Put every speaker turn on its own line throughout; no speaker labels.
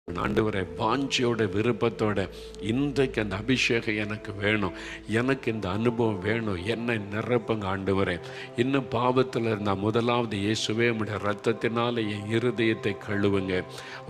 ஆண்டவரே, வாஞ்சியோட விருப்பத்தோட இன்றைக்கு அந்த அபிஷேகம் எனக்கு வேணும், எனக்கு இந்த அனுபவம் வேணும், என்னை நிரப்புங்க ஆண்டவரே. இன்னும் பாவத்தில் இருந்தால் முதலாவது இயேசுவே உம்முடைய இரத்தத்தினால என் இருதயத்தை கழுவுங்க.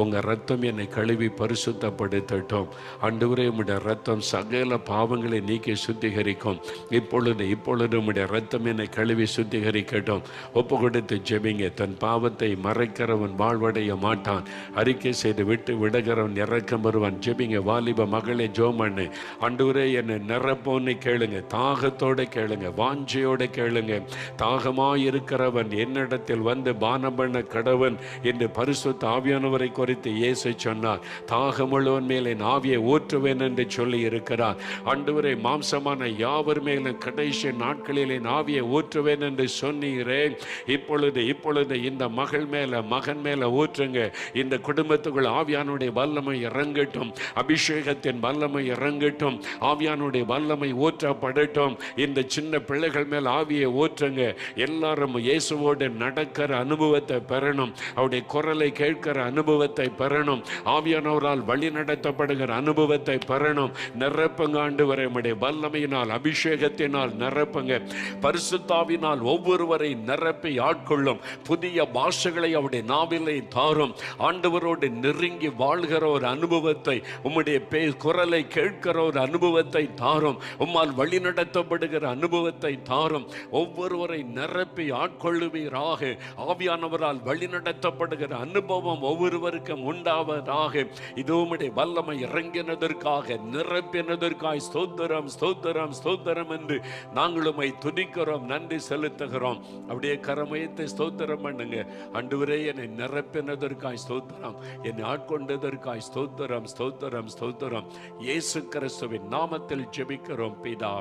உங்கள் ரத்தம் என்னை கழுவி பரிசுத்தப்படுத்தட்டும் ஆண்டவரே. உம்முடைய ரத்தம் சகல பாவங்களை நீக்கி சுத்திகரிக்கும். இப்பொழுது உம்முடைய ரத்தம் என்னை கழுவி சுத்திகரிக்கட்டும். ஒப்பு கொடுத்து ஜெபிங்க. தன் பாவத்தை மறைக்கிறவன் வாழ்வடைய மாட்டான், அறிக்கை செய்து விட்டு விடுகிறவன் இறக்கம் வருவான். ஜெபிங்க. வாலிப மகளே, ஜோமண்ணு, ஆண்டவரே என்னை நிரப்போன்னு கேளுங்க. தாகத்தோட கேளுங்க, வாஞ்சையோட கேளுங்க. தாகமாயிருக்கிறவன் என்னிடத்தில் வந்து பானம் பண்ண கடவன் என்று பரிசுத்த ஆவியானவரை குறித்து இயேசு சொன்னார். தாகமுள்ளவன் மேலே என் ஆவியை ஊற்றுவேன் என்று சொல்லி இருக்கிறார். ஆண்டவரே, மாம்சமான யாவர் மேலும் கடைசி நாட்களில் என் ஆவியை ஊற்றுவேன் என்று சொன்னீரேன். இப்பொழுது இந்த மகள் மேல, மகன் மேல ஊற்றுங்க. இந்த குடும்பத்துக்குள் ஆவியானுடைய வல்லமை இறங்கட்டும், அபிஷேகத்தின் வல்லமை இறங்கட்டும், ஆவியானுடைய வல்லமை ஊற்றப்படட்டும். இந்த சின்ன பிள்ளைகள் மேல் ஆவியை ஊற்றுங்க. எல்லாரும் இயேசுவோடு நடக்கிற அனுபவத்தை பெறணும், அவருடைய குரலை கேட்கிற அனுபவத்தை பெறணும், ஆவியானவரால் வழி நடத்தப்படுகிற அனுபவத்தை பெறணும். நிரப்புங்க ஆண்டவரே, உம்முடைய வல்லமையினால், அபிஷேகத்தினால் நிரப்புங்க. பரிசுத்தாவினால் ஒவ்வொருவரை நிரப்பி ஆட்கொள்ளும். புதிய பாஷைகளை அவருடைய நாவிலை தாரும். ஆண்டவரோடு நெருங்கி வாழ்கிற ஒரு அனுபவத்தை, உம்முடைய குரலை கேட்கிற ஒரு அனுபவத்தை தாரும். உம்மால் வழி நடத்தப்படுகிற அனுபவத்தை தாரும். ஒவ்வொருவரை நிரப்பி ஆட்கொள்ளுவீராக. ஆவியானவரால் வழி நடத்தப்படுகிற அனுபவம் ஒவ்வொருவருக்கும் உண்டாவதாக. இதோ உம்முடைய வல்லமை இறங்கினதற்காக, நிரப்பினதற்காய் ஸ்தோத்திரம், ஸ்தோத்திரம், ஸ்தோத்திரம் என்று நாங்கள் உம்மை துதிக்கிறோம், நன்றி செலுத்துகிறோம். அப்படியே கரமயத்தை ஸ்தோத்திரம் பண்ணுங்க. ஆண்டவரே, என்னை நிரப்பினதற்காய் ஸ்தோத்திரம், என்னை ஆட்கொண்டதற்காய் ஸ்தோத்திரம், ஸ்தோத்திரம், ஸ்தோத்திரம். இயேசு கிறிஸ்துவின் நாமத்தில் ஜெபிக்கிறோம் பிதா.